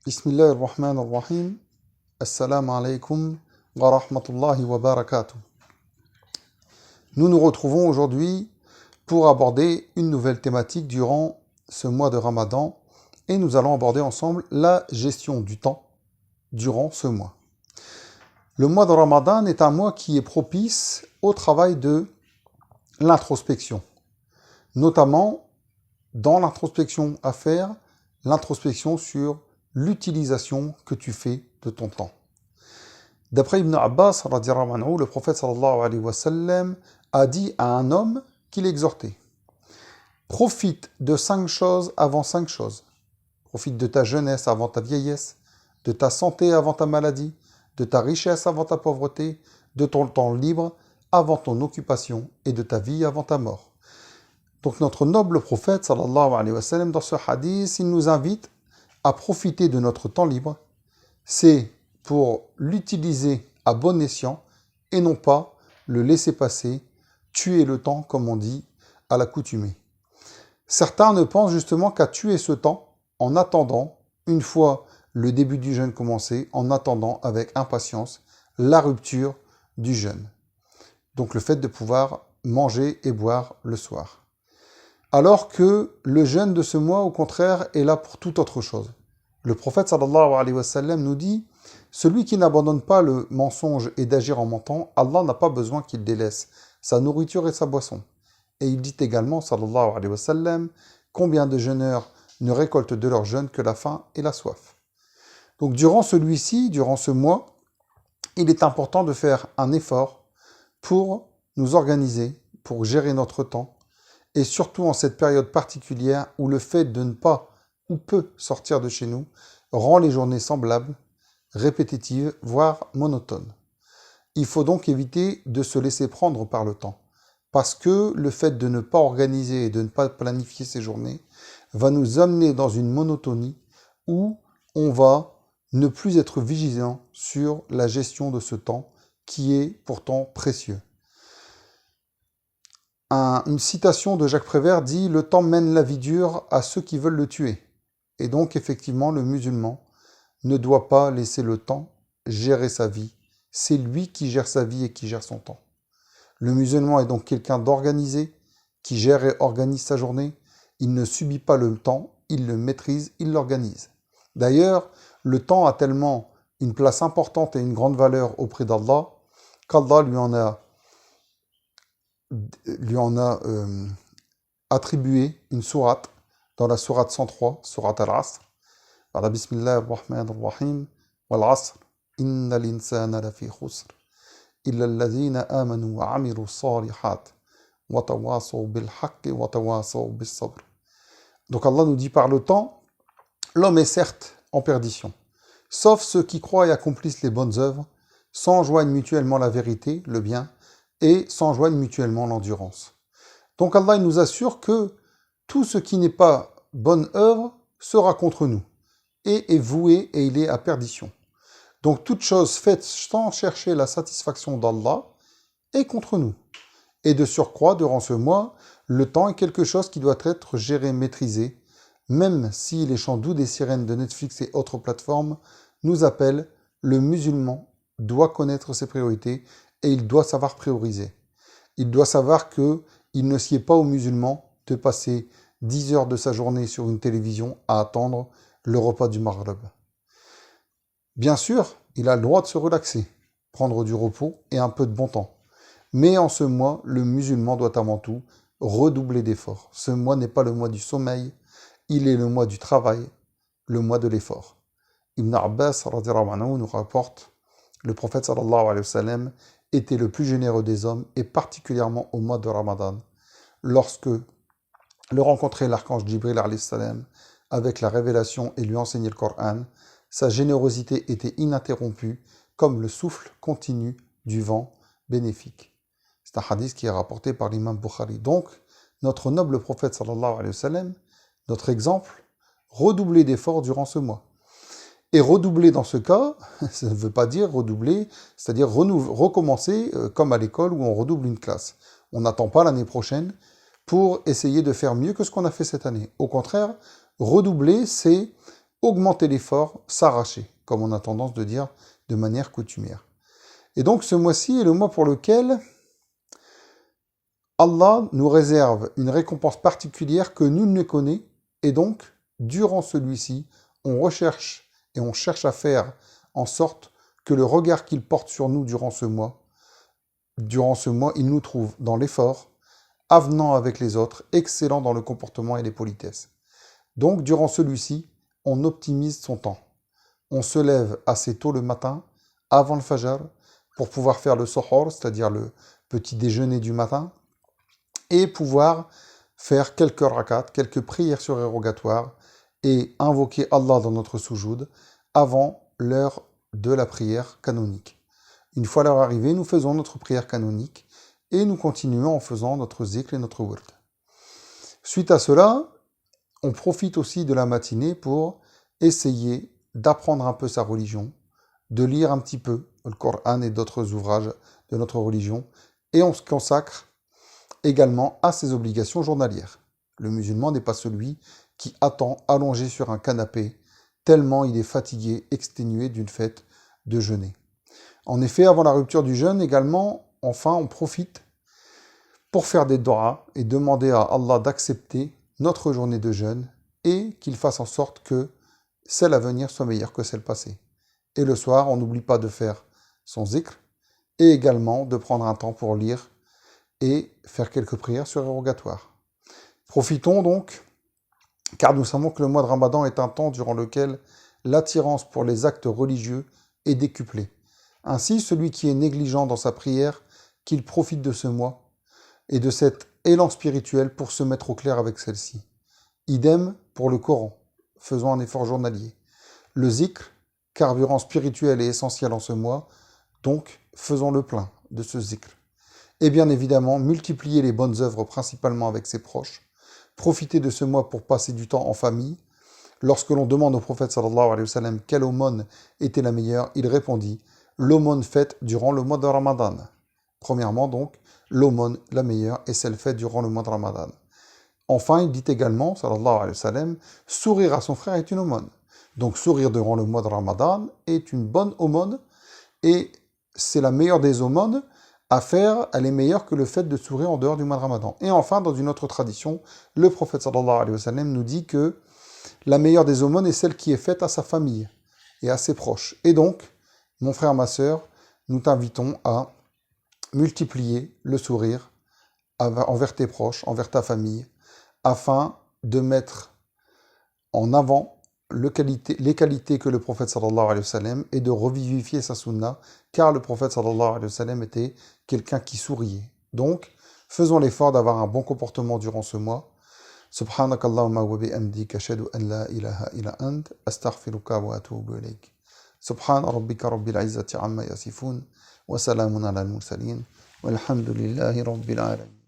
Bismillah ar-Rahman ar-Rahim. Assalamu alaikum wa rahmatullahi wa barakatuh. Nous nous retrouvons aujourd'hui pour aborder une nouvelle thématique durant ce mois de Ramadan et nous allons aborder ensemble la gestion du temps durant ce mois. Le mois de Ramadan est un mois qui est propice au travail de l'introspection, notamment dans l'introspection à faire, l'introspection sur l'utilisation que tu fais de ton temps. D'après Ibn Abbas, le prophète sallallahu alayhi wa sallam a dit à un homme qu'il exhortait: profite de 5 choses avant 5 choses. Profite de ta jeunesse avant ta vieillesse, de ta santé avant ta maladie, de ta richesse avant ta pauvreté, de ton temps libre avant ton occupation et de ta vie avant ta mort. Donc notre noble prophète sallallahu alayhi wa sallam, dans ce hadith, il nous invite à profiter de notre temps libre. C'est pour l'utiliser à bon escient et non pas le laisser passer, tuer le temps, comme on dit à l'accoutumée. Certains ne pensent justement qu'à tuer ce temps en attendant, une fois le début du jeûne commencé, en attendant avec impatience la rupture du jeûne. Donc le fait de pouvoir manger et boire le soir. Alors que le jeûne de ce mois, au contraire, est là pour toute autre chose. Le prophète sallallahu alayhi wa sallam nous dit: celui qui n'abandonne pas le mensonge et d'agir en mentant, Allah n'a pas besoin qu'il délaisse sa nourriture et sa boisson. Et il dit également, sallallahu alayhi wa sallam, combien de jeûneurs ne récoltent de leur jeûne que la faim et la soif. Donc durant celui-ci, durant ce mois, il est important de faire un effort pour nous organiser, pour gérer notre temps, et surtout en cette période particulière où le fait de ne pas ou peu sortir de chez nous rend les journées semblables, répétitives, voire monotones. Il faut donc éviter de se laisser prendre par le temps, parce que le fait de ne pas organiser et de ne pas planifier ces journées va nous amener dans une monotonie où on va ne plus être vigilant sur la gestion de ce temps qui est pourtant précieux. Une citation de Jacques Prévert dit: le temps mène la vie dure à ceux qui veulent le tuer. Et donc effectivement, le musulman ne doit pas laisser le temps gérer sa vie. C'est lui qui gère sa vie et qui gère son temps. Le musulman est donc quelqu'un d'organisé, qui gère et organise sa journée. Il ne subit pas le temps, il le maîtrise, il l'organise. D'ailleurs, le temps a tellement une place importante et une grande valeur auprès d'Allah qu'Allah lui en a attribué une sourate dans la sourate 103, sourate Al-Asr. Voilà, Bismillah ar-Rahman ar-Rahim. Wal-Asr, inna l'insana lafi khusr, illa alladhina amanu wa amilu salihat, wa tawasaw bil haqqi wa tawasaw bis sabr. Donc Allah nous dit par le temps, l'homme est certes en perdition, sauf ceux qui croient et accomplissent les bonnes œuvres, s'enjoignent mutuellement la vérité, le bien, et s'enjoignent mutuellement l'endurance. Donc Allah il nous assure que tout ce qui n'est pas bonne œuvre sera contre nous, et est voué et il est à perdition. Donc toute chose faite sans chercher la satisfaction d'Allah est contre nous. Et de surcroît, durant ce mois, le temps est quelque chose qui doit être géré, maîtrisé, même si les chants doux des sirènes de Netflix et autres plateformes nous appellent, le musulman doit connaître ses priorités et il doit savoir prioriser. Il doit savoir qu'il ne sied pas aux musulmans de passer 10 heures de sa journée sur une télévision à attendre le repas du Maghreb. Bien sûr, il a le droit de se relaxer, prendre du repos et un peu de bon temps. Mais en ce mois, le musulman doit avant tout redoubler d'efforts. Ce mois n'est pas le mois du sommeil, il est le mois du travail, le mois de l'effort. Ibn Abbas radhiyallahu anhu nous rapporte: le prophète sallallahu alayhi wa sallam était le plus généreux des hommes, et particulièrement au mois de Ramadan, lorsque le rencontrait l'archange Jibril alayhi salam avec la révélation et lui enseignait le Coran, sa générosité était ininterrompue, comme le souffle continu du vent bénéfique. C'est un hadith qui est rapporté par l'imam Bukhari. Donc, notre noble prophète sallallahu alayhi wa sallam, notre exemple, redoubler d'efforts durant ce mois. Et redoubler dans ce cas, ça ne veut pas dire redoubler, c'est-à-dire recommencer comme à l'école où on redouble une classe. On n'attend pas l'année prochaine pour essayer de faire mieux que ce qu'on a fait cette année. Au contraire, redoubler, c'est augmenter l'effort, s'arracher, comme on a tendance de dire de manière coutumière. Et donc ce mois-ci est le mois pour lequel Allah nous réserve une récompense particulière que nul ne connaît, et donc, durant celui-ci, on recherche et on cherche à faire en sorte que le regard qu'il porte sur nous durant ce mois, il nous trouve dans l'effort, avenant avec les autres, excellent dans le comportement et les politesses. Donc, durant celui-ci, on optimise son temps. On se lève assez tôt le matin, avant le fajr, pour pouvoir faire le suhoor, c'est-à-dire le petit déjeuner du matin, et pouvoir faire quelques rakats, quelques prières surérogatoires, et invoquer Allah dans notre soujoud avant l'heure de la prière canonique. Une fois l'heure arrivée, nous faisons notre prière canonique, et nous continuons en faisant notre zikr et notre wird. Suite à cela, on profite aussi de la matinée pour essayer d'apprendre un peu sa religion, de lire un petit peu le Coran et d'autres ouvrages de notre religion, et on se consacre également à ses obligations journalières. Le musulman n'est pas celui qui attend allongé sur un canapé, tellement il est fatigué, exténué d'une fête de jeûner. En effet, avant la rupture du jeûne également, enfin, on profite pour faire des doigts et demander à Allah d'accepter notre journée de jeûne et qu'il fasse en sorte que celle à venir soit meilleure que celle passée. Et le soir, on n'oublie pas de faire son zikr et également de prendre un temps pour lire et faire quelques prières surérogatoires. Profitons donc, car nous savons que le mois de Ramadan est un temps durant lequel l'attirance pour les actes religieux est décuplée. Ainsi, celui qui est négligent dans sa prière, qu'il profite de ce mois et de cet élan spirituel pour se mettre au clair avec celle-ci. Idem pour le Coran, faisons un effort journalier. Le zikr, carburant spirituel et essentiel en ce mois, donc faisons le plein de ce zikr. Et bien évidemment, multiplier les bonnes œuvres principalement avec ses proches, profiter de ce mois pour passer du temps en famille. Lorsque l'on demande au prophète sallallahu alayhi wa sallam quelle aumône était la meilleure, il répondit l'aumône faite durant le mois de Ramadan. Premièrement donc, l'aumône la meilleure est celle faite durant le mois de Ramadan. Enfin, il dit également, sallallahu alayhi wa sallam, sourire à son frère est une aumône. Donc sourire durant le mois de Ramadan est une bonne aumône et c'est la meilleure des aumônes à faire, elle est meilleure que le fait de sourire en dehors du mois de Ramadan. Et enfin, dans une autre tradition, le prophète sallallahu alayhi wa sallam nous dit que la meilleure des aumônes est celle qui est faite à sa famille et à ses proches. Et donc, mon frère, ma sœur, nous t'invitons à multiplier le sourire envers tes proches, envers ta famille, afin de mettre en avant les qualités que le prophète sallallahu alayhi wa sallam et de revivifier sa sunna, car le prophète sallallahu alayhi wa sallam était quelqu'un qui souriait. Donc, faisons l'effort d'avoir un bon comportement durant ce mois. Subhanakallahumma wa bihamdika ashhadu an la ilaha illa ant astaghfiruka wa atubu ilayk. Subhana rabbika rabbil izzati amma yasifun wa salamun ala al-mursalin walhamdulillahi rabbil alamin.